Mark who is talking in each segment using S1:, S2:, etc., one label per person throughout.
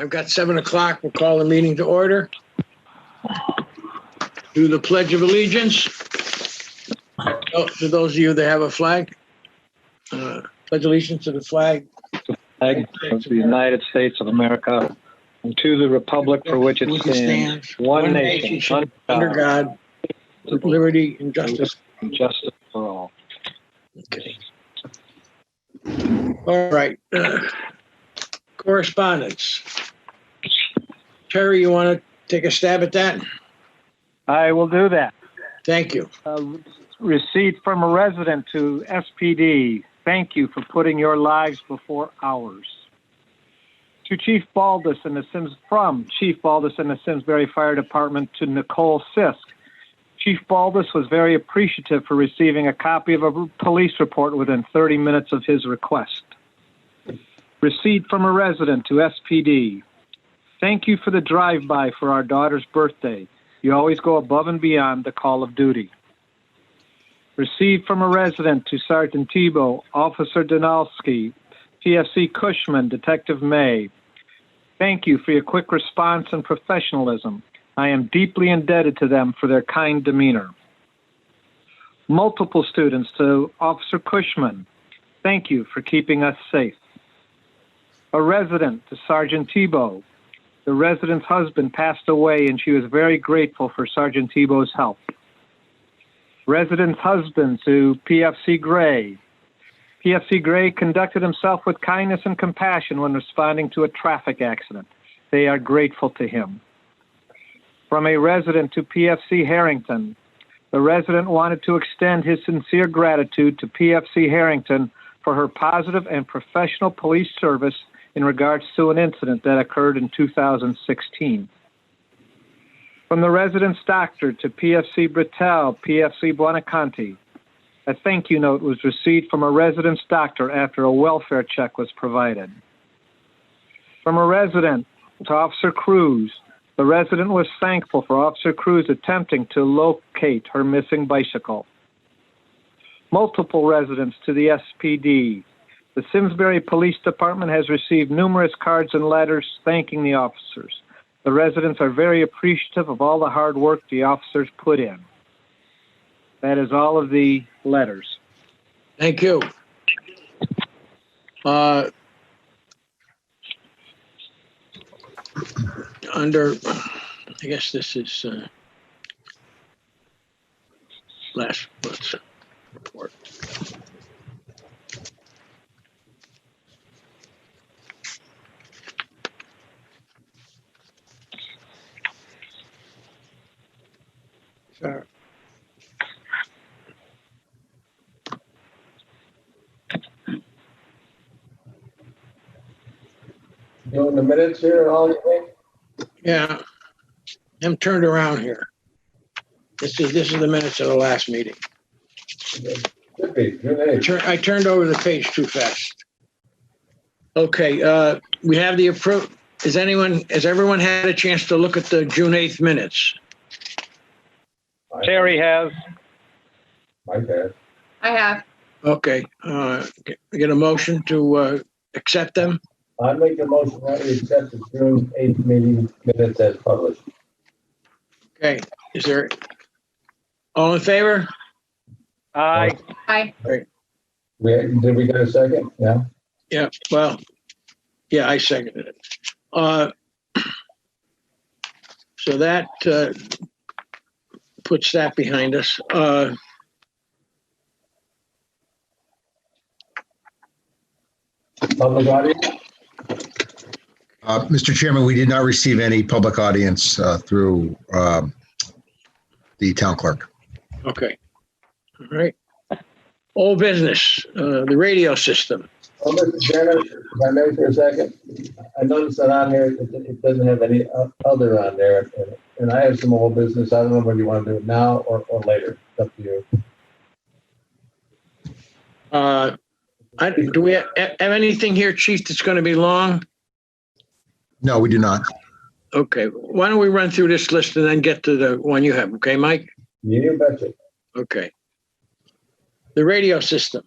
S1: I've got 7 o'clock. We'll call the meeting to order. Do the Pledge of Allegiance. Oh, to those of you that have a flag, pledge allegiance to the flag.
S2: Flag of the United States of America and to the republic for which it stands, one nation,
S1: under God, with liberty and justice.
S2: And justice for all.
S1: Okay. All right. Correspondence. Terry, you want to take a stab at that?
S2: I will do that.
S1: Thank you.
S2: Receipt from a resident to SPD. Thank you for putting your lives before ours. To Chief Baldus and the from Chief Baldus and the Simsbury Fire Department to Nicole Sisk. Chief Baldus was very appreciative for receiving a copy of a police report within 30 minutes of his request. Receipt from a resident to SPD. Thank you for the drive-by for our daughter's birthday. You always go above and beyond the call of duty. Received from a resident to Sergeant Tebow, Officer Donalski, PFC Cushman, Detective May. Thank you for your quick response and professionalism. I am deeply indebted to them for their kind demeanor. Multiple students to Officer Cushman. Thank you for keeping us safe. A resident to Sergeant Tebow. The resident's husband passed away and she was very grateful for Sergeant Tebow's help. Resident's husband to PFC Gray. PFC Gray conducted himself with kindness and compassion when responding to a traffic accident. They are grateful to him. From a resident to PFC Harrington. The resident wanted to extend his sincere gratitude to PFC Harrington for her positive and professional police service in regards to an incident that occurred in 2016. From the resident's doctor to PFC Britell, PFC Buonaconti. A thank you note was received from a resident's doctor after a welfare check was provided. From a resident to Officer Cruz. The resident was thankful for Officer Cruz attempting to locate her missing bicycle. Multiple residents to the SPD. The Simsbury Police Department has received numerous cards and letters thanking the officers. The residents are very appreciative of all the hard work the officers put in. That is all of the letters.
S1: Thank you. Under, I guess this is last month's report. Sure.
S3: Doing the minutes here and all, you think?
S1: Yeah, I'm turned around here. This is the minutes of the last meeting.
S3: Could be. June 8th.
S1: I turned over the page too fast. Okay, we have the approval. Has everyone had a chance to look at the June 8th minutes?
S2: Terry has.
S3: Mike has.
S4: I have.
S1: Okay, get a motion to accept them?
S3: I make a motion that we accept the June 8th meeting minutes as published.
S1: Okay, is there, all in favor?
S2: Aye.
S4: Aye.
S3: Did we get a second? Yeah.
S1: Yeah, well, yeah, I seconded it. So that puts that behind us.
S3: Public audience?
S5: Mr. Chairman, we did not receive any public audience through the town clerk.
S1: Okay, all right. Old business, the radio system.
S3: Oh, Mr. Chairman, if I may for a second, I noticed that on here, it doesn't have any other on there, and I have some old business. I don't know whether you want to do it now or later. It's up to you.
S1: Do we have anything here, Chief, that's going to be long?
S5: No, we do not.
S1: Okay, why don't we run through this list and then get to the one you have, okay, Mike?
S3: You betcha.
S1: Okay. The radio system.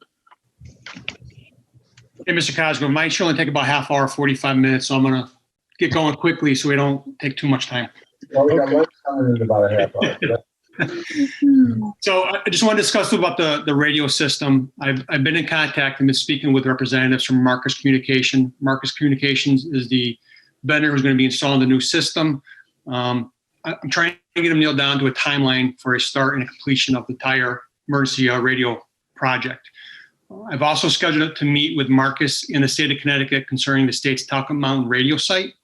S6: Hey, Mr. Cosgrove, mine should only take about half hour, 45 minutes, so I'm going to
S4: get going quickly so we don't take too much time.
S3: Well, we got lunch coming in about a half hour.
S4: So I just want to discuss about the radio system. I've been in contact and been speaking with representatives from Marcus Communication. Marcus Communications is the vendor who's going to be installing the new system. I'm trying to get them nailed down to a timeline for a start and a completion of the entire emergency radio project. I've also scheduled to meet with Marcus in the state of Connecticut concerning the state's Talcott Mountain radio site.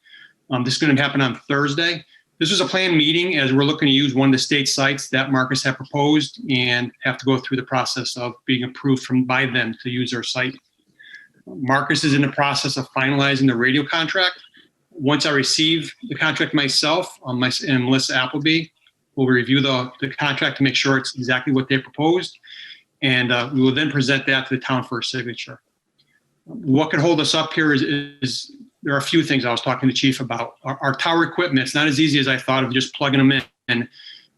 S4: This is going to happen on Thursday. This was a planned meeting as we're looking to use one of the state sites that Marcus had proposed and have to go through the process of being approved by them to use their site. Marcus is in the process of finalizing the radio contract. Once I receive the contract myself, and Melissa Appleby will review the contract to make sure it's exactly what they proposed. And we will then present that to the town for a signature. What could hold us up here is there are a few things I was talking to Chief about. Our tower equipment, it's not as easy as I thought of just plugging them in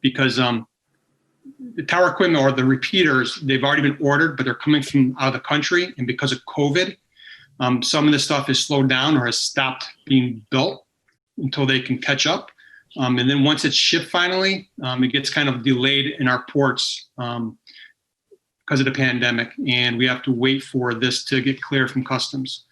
S4: because the tower equipment or the repeaters, they've already been ordered, but they're coming from out of the country. And because of COVID, some of the stuff is slowed down or has stopped being built until they can catch up. And then once it's shipped finally, it gets kind of delayed in our ports because of the pandemic. And we have to wait for this to get clear from customs.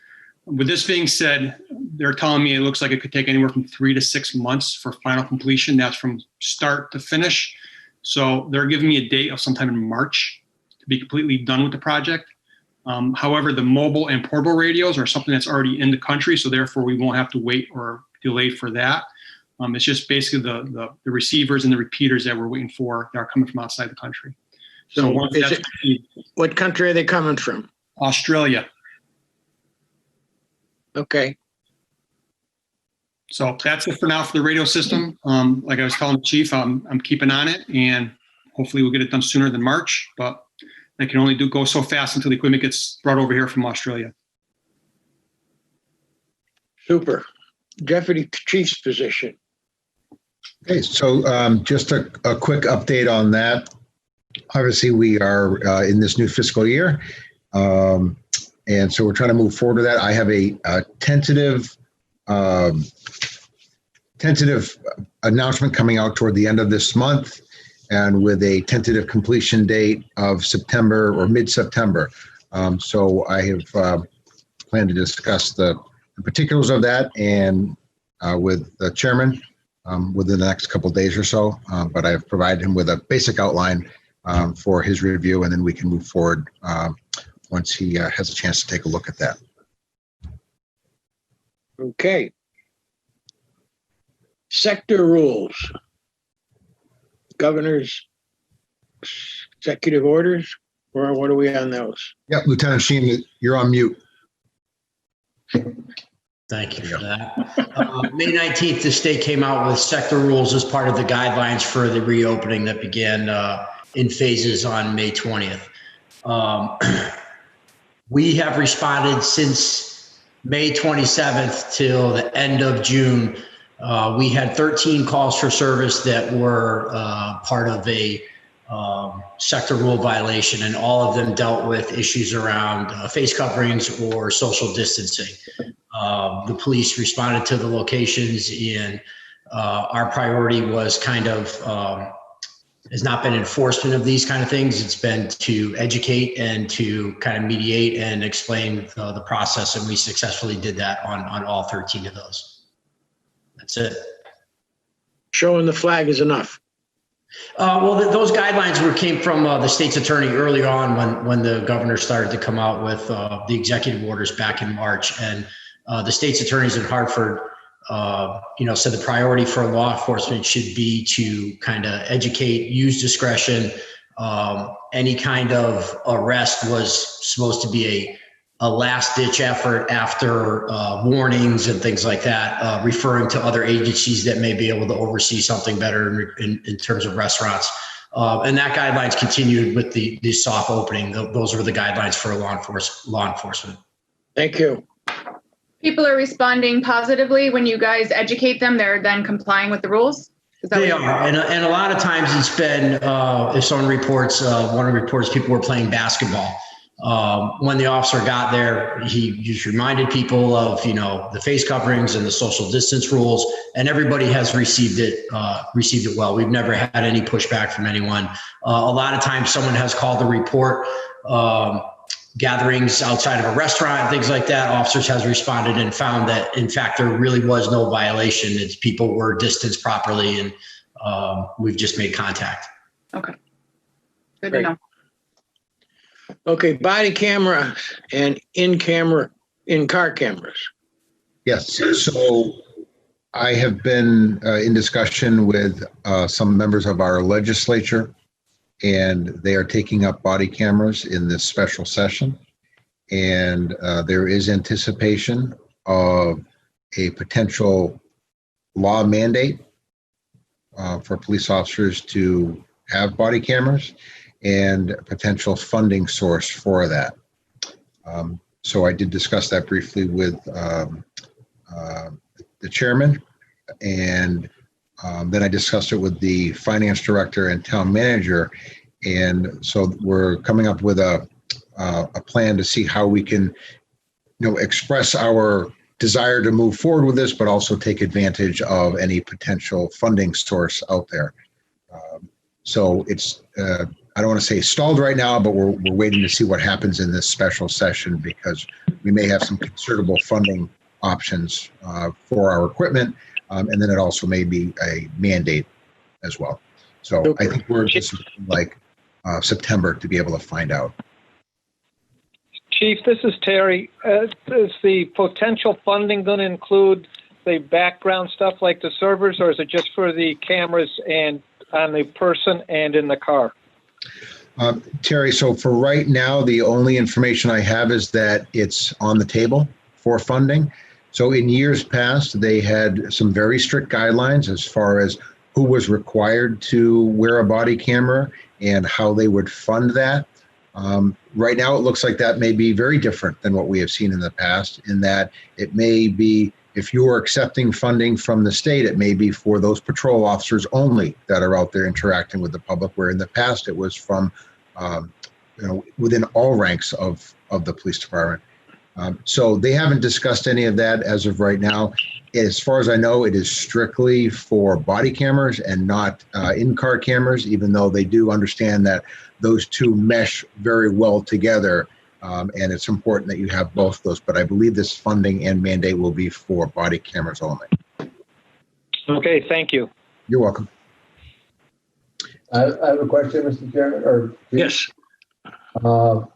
S4: With this being said, they're telling me it looks like it could take anywhere from 3 to 6 months for final completion. That's from start to finish. So they're giving me a date of sometime in March to be completely done with the project. However, the mobile and portable radios are something that's already in the country, so therefore we won't have to wait or delay for that. It's just basically the receivers and the repeaters that we're waiting for that are coming from outside the country. So once that's
S1: what country are they coming from?
S4: Australia.
S1: Okay.
S4: So that's it for now for the radio system. Like I was telling the chief, I'm keeping on it, and hopefully we'll get it done sooner than March, but they can only go so fast until the equipment gets brought over here from Australia.
S1: Super. Deputy Chief's position.
S5: Okay, so just a quick update on that. Obviously, we are in this new fiscal year, and so we're trying to move forward with that. I have a tentative announcement coming out toward the end of this month, and with a tentative completion date of September or mid-September. So I have planned to discuss the particulars of that and with the chairman within the next couple of days or so. But I've provided him with a basic outline for his review, and then we can move forward once he has a chance to take a look at that.
S1: Okay. Sector rules. Governor's executive orders, or what are we on those?
S5: Yep, Lieutenant Sheen, you're on mute.
S6: Thank you for that. May 19th, the state came out with sector rules as part of the guidelines for the reopening that began in phases on May 20th. We have responded since May 27th till the end of June. We had 13 calls for service that were part of a sector rule violation, and all of them dealt with issues around face coverings or social distancing. The police responded to the locations, and our priority was kind of has not been enforcement of these kind of things. It's been to educate and to kind of mediate and explain the process, and we successfully did that on all 13 of those. That's it.
S1: Showing the flag is enough.
S6: Well, those guidelines came from the state's attorney early on when the governor started to come out with the executive orders back in March. And the state's attorneys in Hartford, said the priority for law enforcement should be to kind of educate, use discretion. Any kind of arrest was supposed to be a last-ditch effort after warnings and things like that, referring to other agencies that may be able to oversee something better in terms of restaurants. And that guidelines continued with the soft opening. Those were the guidelines for law enforcement.
S1: Thank you.
S7: People are responding positively when you guys educate them. They're then complying with the rules?
S6: They are. And a lot of times it's been, if someone reports, one of the reports, people were playing basketball. When the officer got there, he just reminded people of, the face coverings and the social distance rules, and everybody has received it well. We've never had any pushback from anyone. A lot of times someone has called to report gatherings outside of a restaurant, things like that. Officers has responded and found that, in fact, there really was no violation. It's people were distanced properly, and we've just made contact.
S7: Okay. Good to know.
S1: Okay, body camera and in-car cameras.
S5: Yes. So I have been in discussion with some members of our legislature, and they are taking up body cameras in this special session. And there is anticipation of a potential law mandate for police officers to have body cameras, and a potential funding source for that. So I did discuss that briefly with the chairman, and then I discussed it with the finance director and town manager. And so we're coming up with a plan to see how we can, express our desire to move forward with this, but also take advantage of any potential funding source out there. So it's, I don't want to say stalled right now, but we're waiting to see what happens in this special session, because we may have some considerable funding options for our equipment. And then it also may be a mandate as well. So I think we're just like September to be able to find out.
S2: Chief, this is Terry. Is the potential funding going to include the background stuff like the servers, or is it just for the cameras and on the person and in the car?
S5: Terry, so for right now, the only information I have is that it's on the table for funding. So in years past, they had some very strict guidelines as far as who was required to wear a body camera and how they would fund that. Right now, it looks like that may be very different than what we have seen in the past, in that it may be, if you are accepting funding from the state, it may be for those patrol officers only that are out there interacting with the public, where in the past it was from, within all ranks of the police department. So they haven't discussed any of that as of right now. As far as I know, it is strictly for body cameras and not in-car cameras, even though they do understand that those two mesh very well together. And it's important that you have both those. But I believe this funding and mandate will be for body cameras only.
S2: Okay, thank you.
S5: You're welcome.
S3: I have a question, Mr. Chairman, or
S1: Yes.
S3: Can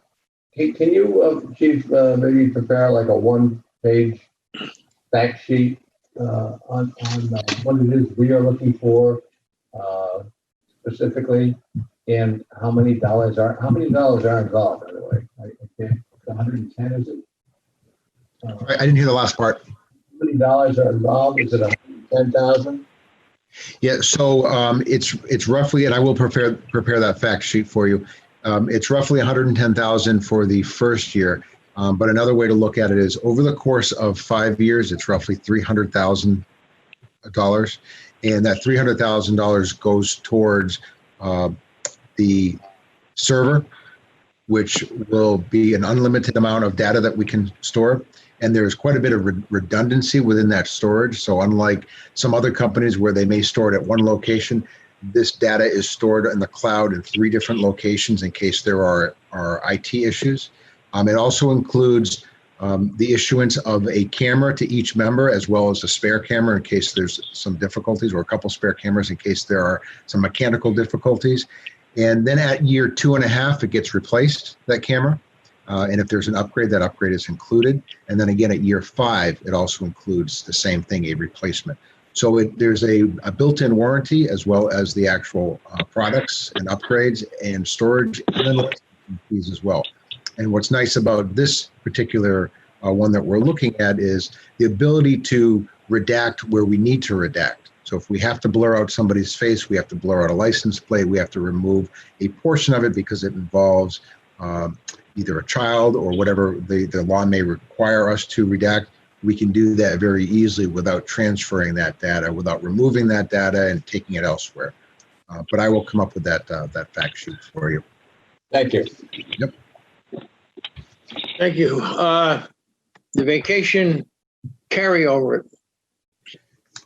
S3: you, Chief, maybe prepare like a one-page fact sheet on what it is we are looking for specifically, and how many dollars are involved, by the way? I can't, 110, is it?
S5: I didn't hear the last part.
S3: How many dollars are involved? Is it 110,000?
S5: Yeah, so it's roughly, and I will prepare that fact sheet for you. It's roughly 110,000 for the first year. But another way to look at it is over the course of 5 years, it's roughly $300,000. And that $300,000 goes towards the server, which will be an unlimited amount of data that we can store. And there's quite a bit of redundancy within that storage. So unlike some other companies where they may store it at one location, this data is stored in the cloud in 3 different locations in case there are IT issues. It also includes the issuance of a camera to each member, as well as a spare camera in case there's some difficulties, or a couple spare cameras in case there are some mechanical difficulties. And then at year 2.5, it gets replaced, that camera. And if there's an upgrade, that upgrade is included. And then again, at year 5, it also includes the same thing, a replacement. So there's a built-in warranty, as well as the actual products and upgrades and storage, and then fees as well. And what's nice about this particular one that we're looking at is the ability to redact where we need to redact. So if we have to blur out somebody's face, we have to blur out a license plate, we have to remove a portion of it because it involves either a child or whatever the law may require us to redact, we can do that very easily without transferring that data, without removing that data and taking it elsewhere. But I will come up with that fact sheet for you.
S3: Thank you.
S5: Yep.
S1: Thank you. The vacation carryover.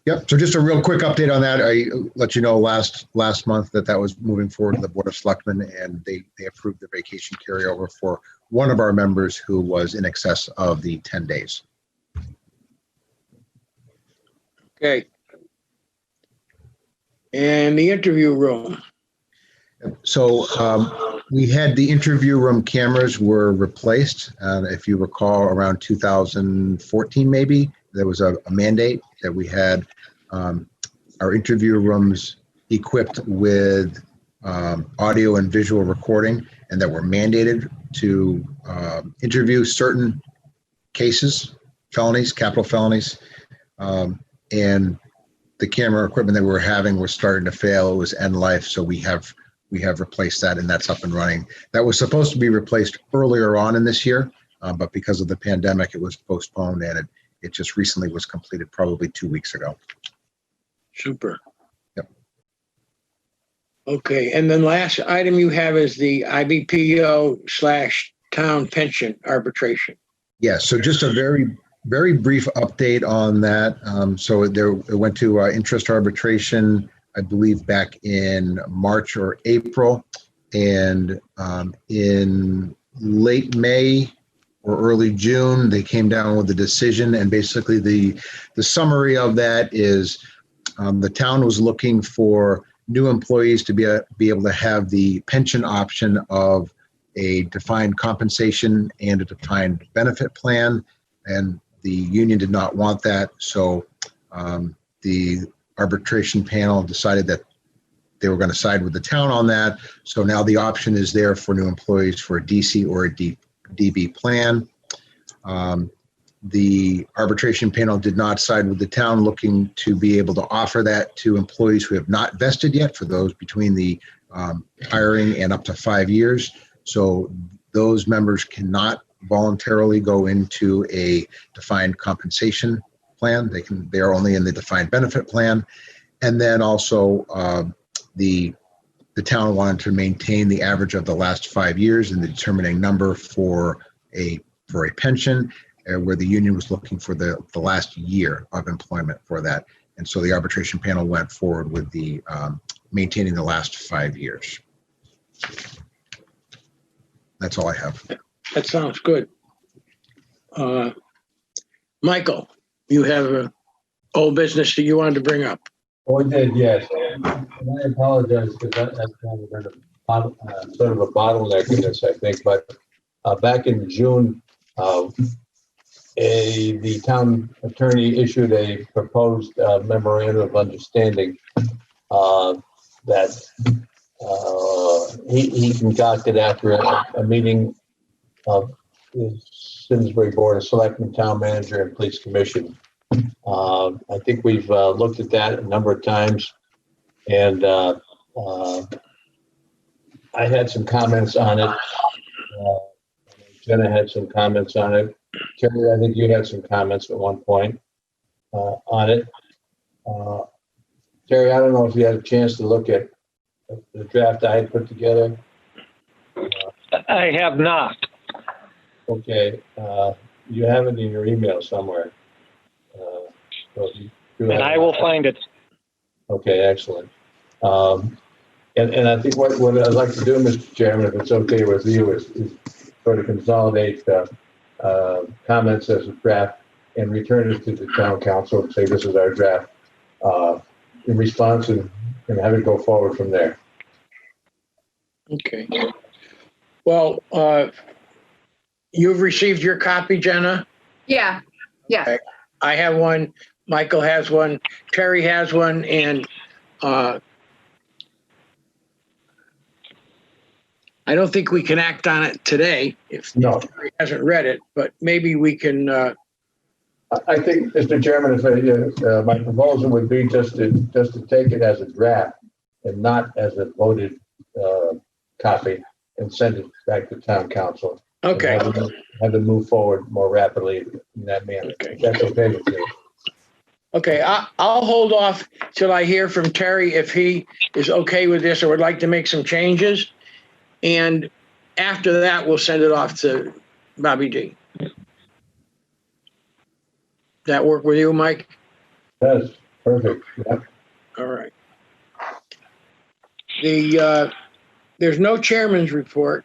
S5: Yep. So just a real quick update on that. I let you know last month that was moving forward to the Board of Selectmen, and they approved the vacation carryover for one of our members who was in excess of the 10 days.
S1: Okay. And the interview room.
S5: So we had the interview room cameras were replaced. If you recall, around 2014, maybe, there was a mandate that we had our interview rooms equipped with audio and visual recording, and that were mandated to interview certain cases, felonies, capital felonies. And the camera equipment that we were having was starting to fail. It was end life. So we have replaced that, and that's up and running. That was supposed to be replaced earlier on in this year, but because of the pandemic, it was postponed, and it just recently was completed, probably 2 weeks ago.
S1: Super.
S5: Yep.
S1: Okay. And then last item you have is the IBPO/town pension arbitration.
S5: Yeah. So just a very, very brief update on that. So it went to interest arbitration, I believe, back in March or April, and in late May or early June, they came down with a decision. And basically the summary of that is the town was looking for new employees to be able to have the pension option of a defined compensation and a defined benefit plan. And the union did not want that. So the arbitration panel decided that they were going to side with the town on that. So now the option is there for new employees for a DC or a DB plan. The arbitration panel did not side with the town, looking to be able to offer that to employees who have not vested yet, for those between the hiring and up to 5 years. So those members cannot voluntarily go into a defined compensation plan. They are only in the defined benefit plan. And then also the town wanted to maintain the average of the last 5 years in the determining number for a pension, where the union was looking for the last year of employment for that. And so the arbitration panel went forward with the maintaining the last 5 years. That's all I have.
S1: That sounds good. Michael, you have old business that you wanted to bring up.
S3: Oh, I did, yes. And I apologize because that's kind of been sort of a bottleneck in this, I think. But back in June, the town attorney issued a proposed memorandum of understanding that he concocted after a meeting of the Simsbury Board of Selectmen, Town Manager, and Police Commission. I think we've looked at that a number of times, and I had some comments on it. Jenna had some comments on it. Terry, I think you had some comments at one point on it. Terry, I don't know if you had a chance to look at the draft I had put together.
S2: I have not.
S3: Okay, you have it in your email somewhere. So
S2: And I will find it.
S3: Okay, excellent. And I think what I'd like to do, Mr. Chairman, if it's okay with you, is sort of consolidate comments as a draft and return it to the town council and say this is our draft in response, and have it go forward from there.
S1: Okay. Well, you've received your copy, Jenna?
S7: Yeah. Yes.
S1: Okay. I have one. Michael has one. Terry has one. And I don't think we can act on it today if Terry hasn't read it, but maybe we can.
S3: I think, Mr. Chairman, if my proposal would be just to take it as a draft and not as a voted copy and send it back to town council.
S1: Okay.
S3: Have them move forward more rapidly in that manner.
S1: Okay.
S3: That's okay with you.
S1: Okay, I'll hold off till I hear from Terry if he is okay with this or would like to make some changes. And after that, we'll send it off to Bobby D. That work with you, Mike?
S3: Yes, perfect. Yep.
S1: All right. There's no chairman's report.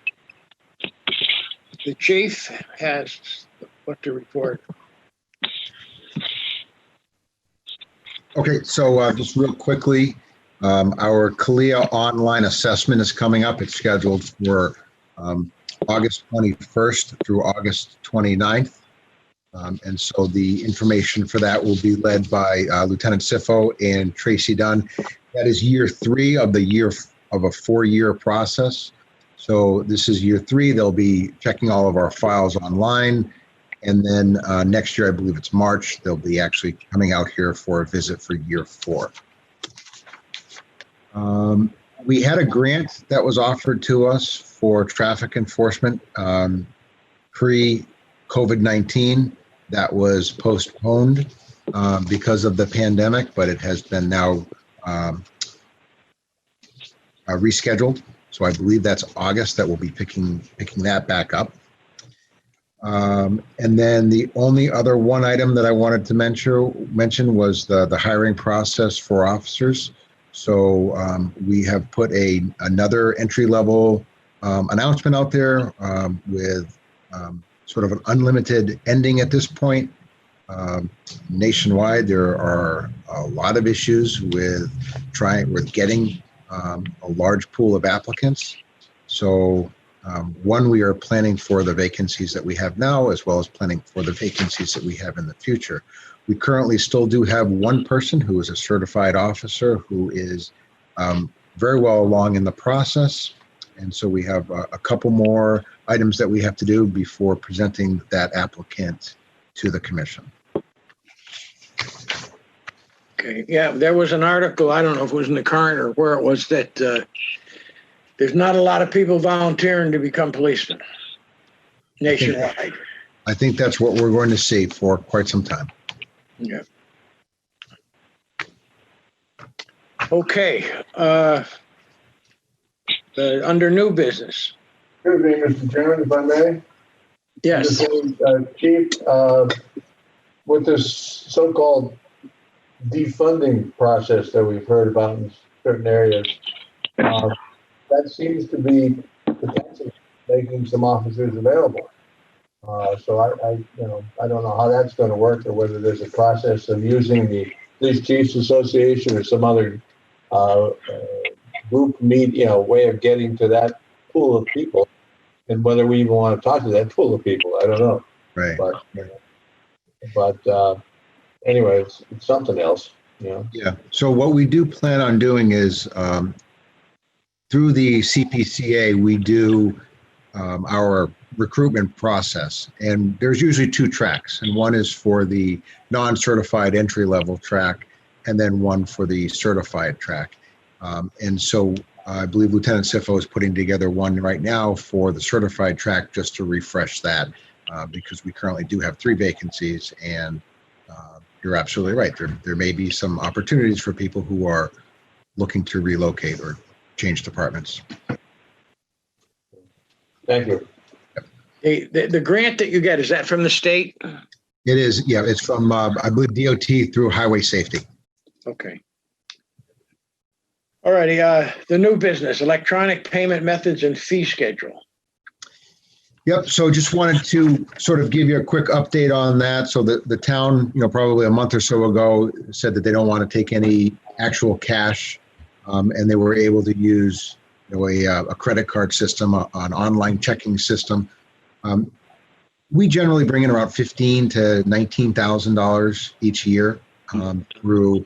S1: The chief has what to report.
S5: Okay, so just real quickly, our CALIA online assessment is coming up. It's scheduled for August 21st through August 29th. And so the information for that will be led by Lieutenant Sifo and Tracy Dunn. That is year 3 of a 4-year process. So this is year 3. They'll be checking all of our files online. And then next year, I believe it's March, they'll be actually coming out here for a visit for year 4. We had a grant that was offered to us for traffic enforcement pre-COVID-19 that was postponed because of the pandemic, but it has been now rescheduled. So I believe that's August that we'll be picking that back up. And then the only other one item that I wanted to mention was the hiring process for officers. So we have put another entry-level announcement out there with sort of an unlimited ending at this point. Nationwide, there are a lot of issues with getting a large pool of applicants. So one, we are planning for the vacancies that we have now, as well as planning for the vacancies that we have in the future. We currently still do have one person who is a certified officer who is very well along in the process. And so we have a couple more items that we have to do before presenting that applicant to the commission.
S1: Okay, yeah, there was an article, I don't know if it was in the Current or where it was, that there's not a lot of people volunteering to become policemen nationwide.
S5: I think that's what we're going to see for quite some time.
S1: Yeah. Okay. Under new business.
S3: Good evening, Mr. Chairman, if I may.
S1: Yes.
S3: Chief, with this so-called defunding process that we've heard about in certain areas, that seems to be potentially making some officers available. So I don't know how that's going to work, or whether there's a process of using the Police Chiefs Association or some other group way of getting to that pool of people, and whether we even want to talk to that pool of people. I don't know.
S5: Right.
S3: But anyway, it's something else.
S5: Yeah. So what we do plan on doing is through the CPCA, we do our recruitment process, and there's usually 2 tracks, and one is for the non-certified entry-level track, and then one for the certified track. And so I believe Lieutenant Sifo is putting together one right now for the certified track, just to refresh that, because we currently do have 3 vacancies, and you're absolutely right. There may be some opportunities for people who are looking to relocate or change departments.
S3: Thank you.
S1: The grant that you get, is that from the state?
S5: It is, yeah. It's from, I believe, DOT through Highway Safety.
S1: Okay. All righty. The new business, electronic payment methods and fee schedule.
S5: Yep. So just wanted to sort of give you a quick update on that. So the town, probably a month or so ago, said that they don't want to take any actual cash, and they were able to use a credit card system, an online checking system. We generally bring in around $15,000 to $19,000 each year through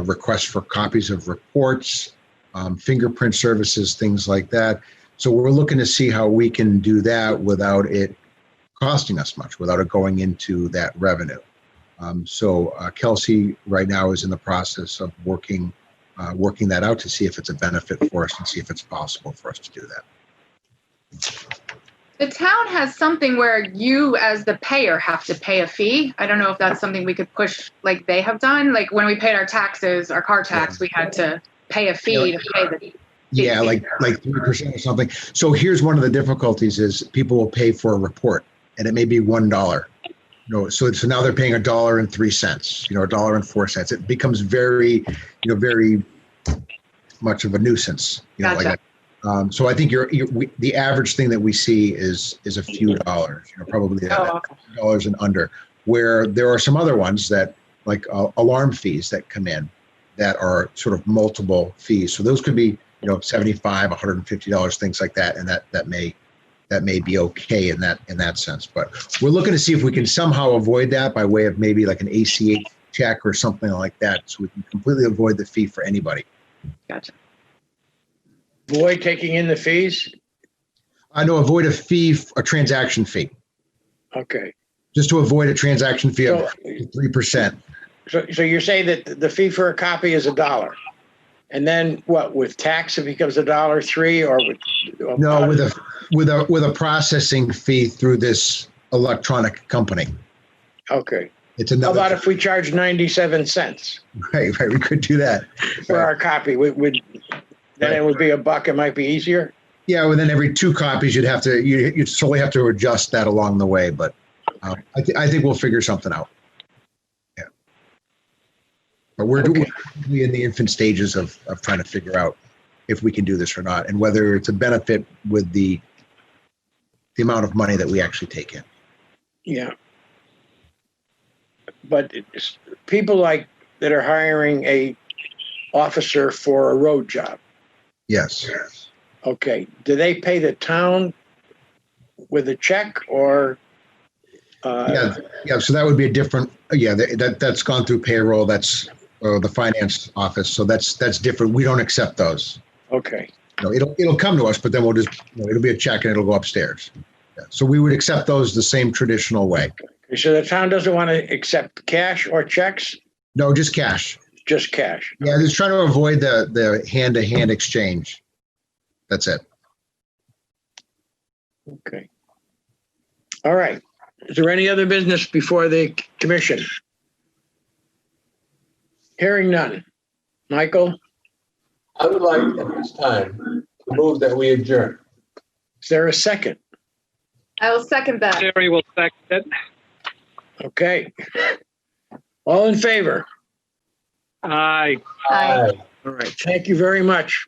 S5: requests for copies of reports, fingerprint services, things like that. So we're looking to see how we can do that without it costing us much, without it going into that revenue. So Kelsey right now is in the process of working that out to see if it's a benefit for us and see if it's possible for us to do that.
S7: The town has something where you, as the payer, have to pay a fee. I don't know if that's something we could push like they have done. Like when we paid our taxes, our car tax, we had to pay a fee to pay the fee.
S5: Yeah, like 3% or something. So here's one of the difficulties is people will pay for a report and it may be $1. So now they're paying $1.03, $1.04. It becomes very, very much of a nuisance,
S7: Gotcha.
S5: like that. So I think the average thing that we see is a few dollars, probably dollars and under, where there are some other ones that like alarm fees that come in that are sort of multiple fees. So those could be, $75, $150, things like that. And that may be okay in that sense, but we're looking to see if we can somehow avoid that by way of maybe like an ACH check or something like that. So we can completely avoid the fee for anybody.
S7: Gotcha.
S1: Avoid taking in the fees?
S5: I know, avoid a transaction fee,
S1: Okay.
S5: just to avoid a transaction fee of 3%.
S1: So you're saying that the fee for a copy is $1, and then what, with tax it becomes $1.03, or with?
S5: No, with a processing fee through this electronic company.
S1: Okay.
S5: It's
S1: How
S5: another.
S1: about if we charge 97 cents
S5: Right, we could do that.
S1: for our copy? Then it would be $1. It might be easier.
S5: Yeah, within every 2 copies, you'd slowly have to adjust that along the way, but I think we'll figure something out. Yeah, but we're in the infant stages of trying to figure out if we can do this or not, and whether it's a benefit with the amount of money that we actually take in.
S1: Yeah. But people like that are hiring a officer for a road job.
S5: Yes.
S1: Okay. Do they pay the town with a check or?
S5: Yeah. So that would be a different. Yeah, that's gone through payroll. That's the finance office. So that's different. We don't accept those.
S1: Okay.
S5: No, it'll come to us, but then we'll just it'll be a check and it'll go upstairs. Yeah. So we would accept those the same traditional way.
S1: So the town doesn't want to accept cash or checks?
S5: No, just cash.
S1: Just cash.
S5: Yeah, just trying to avoid the hand-to-hand exchange. That's it.
S1: Okay. All right. Is there any other business before the commission? Hearing none. Michael,
S3: I would like at this time to move that we adjourn.
S1: is there a second?
S7: I will second that.
S2: Jerry will second it.
S1: Okay. All in favor?
S2: Aye.
S7: Aye.
S1: All right. Thank you very much.